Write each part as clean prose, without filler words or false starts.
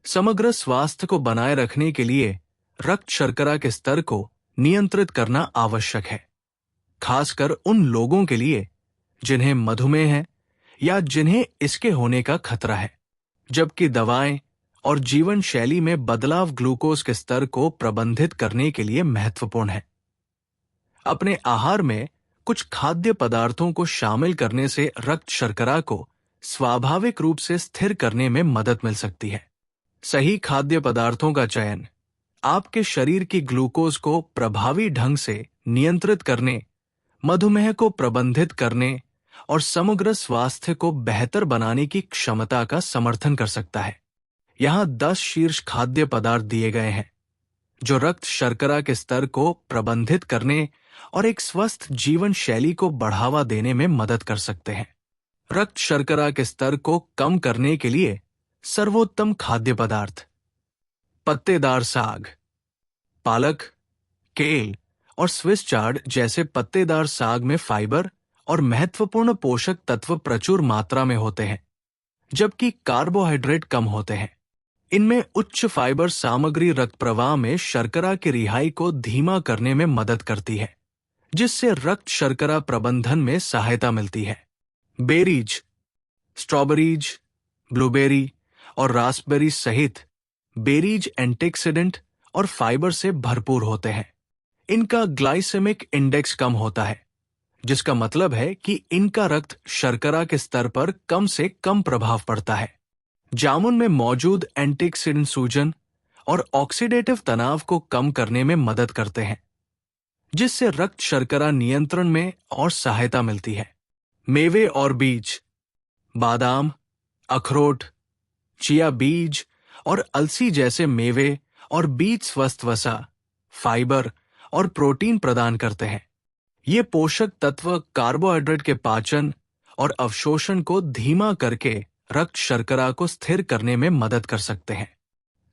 समग्र स्वास्थ्य को बनाए रखने के लिए रक्त शर्करा के स्तर को नियंत्रित करना आवश्यक है, खासकर उन लोगों के लिए जिन्हें मधुमेह है या जिन्हें इसके होने का खतरा है। जबकि दवाएं और जीवन शैली में बदलाव ग्लूकोज के स्तर को प्रबंधित करने के लिए महत्वपूर्ण है। अपने आहार में कुछ खाद्य पदार्थों को शामिल करने से रक्त शर्करा को स्वाभाविक रूप से स्थिर करने में मदद मिल सकती है। सही खाद्य पदार्थों का चयन आपके शरीर की ग्लूकोज को प्रभावी ढंग से नियंत्रित करने, मधुमेह को प्रबंधित करने और समग्र स्वास्थ्य को बेहतर बनाने की क्षमता का समर्थन कर सकता है। यहाँ 10 शीर्ष खाद्य पदार्थ दिए गए हैं जो रक्त शर्करा के स्तर को प्रबंधित करने और एक स्वस्थ जीवन शैली को बढ़ावा देने में मदद कर सकते हैं। रक्त शर्करा के स्तर को कम करने के लिए सर्वोत्तम खाद्य पदार्थ: पत्तेदार साग, पालक, केल और स्विस चार्ड जैसे पत्तेदार साग में फाइबर और महत्वपूर्ण पोषक तत्व प्रचुर मात्रा में होते हैं, जबकि कार्बोहाइड्रेट कम होते हैं। इनमें उच्च फाइबर सामग्री रक्त प्रवाह में शर्करा की रिहाई को धीमा करने में मदद करती है, जिससे रक्त शर्करा प्रबंधन में सहायता मिलती है। बेरीज, स्ट्रॉबेरीज, ब्लूबेरी और रास्पबेरी सहित बेरीज एंटीऑक्सीडेंट और फाइबर से भरपूर होते हैं। इनका ग्लाइसेमिक इंडेक्स कम होता है, जिसका मतलब है कि इनका रक्त शर्करा के स्तर पर कम से कम प्रभाव पड़ता है। जामुन में मौजूद एंटीऑक्सीडेंट सूजन और ऑक्सीडेटिव तनाव को कम करने में मदद करते हैं, जिससे रक्त शर्करा नियंत्रण में और सहायता मिलती है। मेवे और बीज, बादाम, अखरोट, चिया बीज और अलसी जैसे मेवे और बीज स्वस्थ वसा, फाइबर और प्रोटीन प्रदान करते हैं। ये पोषक तत्व कार्बोहाइड्रेट के पाचन और अवशोषण को धीमा करके रक्त शर्करा को स्थिर करने में मदद कर सकते हैं।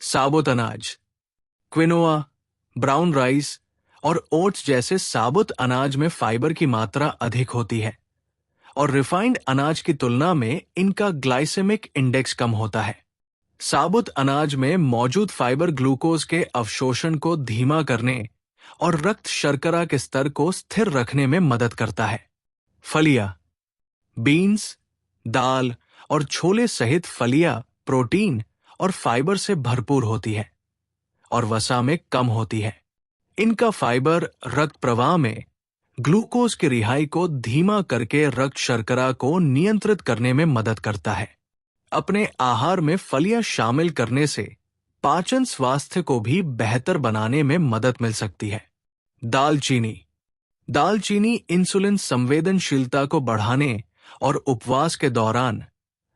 साबुत अनाज, क्विनोआ, ब्राउन राइस और ओट्स जैसे साबुत अनाज में फाइबर की मात्रा अधिक होती है और रिफाइंड अनाज की तुलना में इनका ग्लाइसेमिक इंडेक्स कम होता है। साबुत अनाज में मौजूद फाइबर ग्लूकोज के अवशोषण को धीमा करने और रक्त शर्करा के स्तर को स्थिर रखने में मदद करता है। फलियां, बीन्स, दाल और छोले सहित फलियां प्रोटीन और फाइबर से भरपूर होती है और वसा में कम होती है। इनका फाइबर रक्त प्रवाह में ग्लूकोज की रिहाई को धीमा करके रक्त शर्करा को नियंत्रित करने में मदद करता है। अपने आहार में फलियां शामिल करने से पाचन स्वास्थ्य को भी बेहतर बनाने में मदद मिल सकती है। दालचीनी, दालचीनी इंसुलिन संवेदनशीलता को बढ़ाने और उपवास के दौरान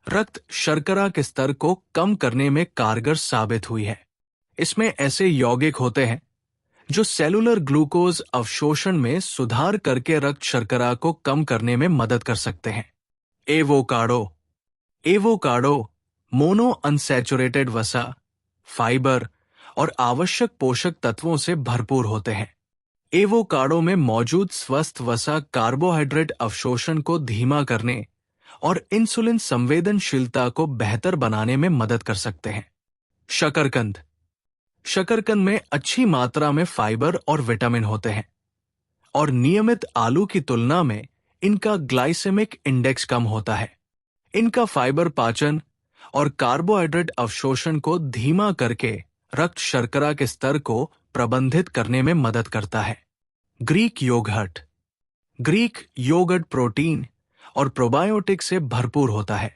रक्त शर्करा के स्तर को कम करने में कारगर साबित हुई है। इसमें ऐसे यौगिक होते हैं जो सेलुलर ग्लूकोज अवशोषण में सुधार करके रक्त शर्करा को कम करने में मदद कर सकते हैं। एवोकाडो, एवोकाडो मोनो अनसैचुरेटेड वसा, फाइबर और आवश्यक पोषक तत्वों से भरपूर होते हैं। एवोकाडो में मौजूद स्वस्थ वसा कार्बोहाइड्रेट अवशोषण को धीमा करने और इंसुलिन संवेदनशीलता को बेहतर बनाने में मदद कर सकते हैं। शकरकंद, शकरकंद में अच्छी मात्रा में फाइबर और विटामिन होते हैं और नियमित आलू की तुलना में इनका ग्लाइसेमिक इंडेक्स कम होता है। इनका फाइबर पाचन और कार्बोहाइड्रेट अवशोषण को धीमा करके रक्त शर्करा के स्तर को प्रबंधित करने में मदद करता है। Greek yoghurt, Greek yoghurt protein और प्रोबायोटिक से भरपूर होता है,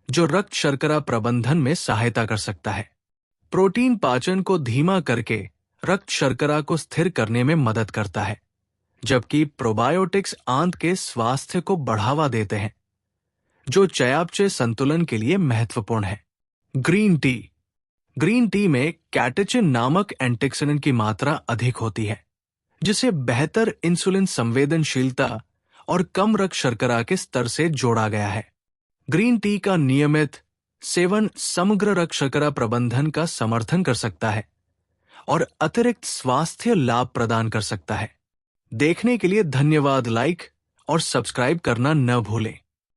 जो रक्त शर्करा प्रबंधन में सहायता कर सकता है। प्रोटीन पाचन को धीमा करके रक्त शर्करा को स्थिर करने में मदद करता है, जबकि प्रोबायोटिक्स आंत के स्वास्थ्य को बढ़ावा देते हैं, जो चयापचय संतुलन के लिए महत्वपूर्ण है। ग्रीन टी, ग्रीन टी में कैटेचिन नामक एंटीऑक्सीडेंट की मात्रा अधिक होती है, जिसे बेहतर इंसुलिन संवेदनशीलता और कम रक्त शर्करा के स्तर से जोड़ा गया है। ग्रीन टी का नियमित सेवन समग्र रक्त शर्करा प्रबंधन का समर्थन कर सकता है और अतिरिक्त स्वास्थ्य लाभ प्रदान कर सकता है। देखने के लिए धन्यवाद। लाइक और सब्सक्राइब करना न भूलें।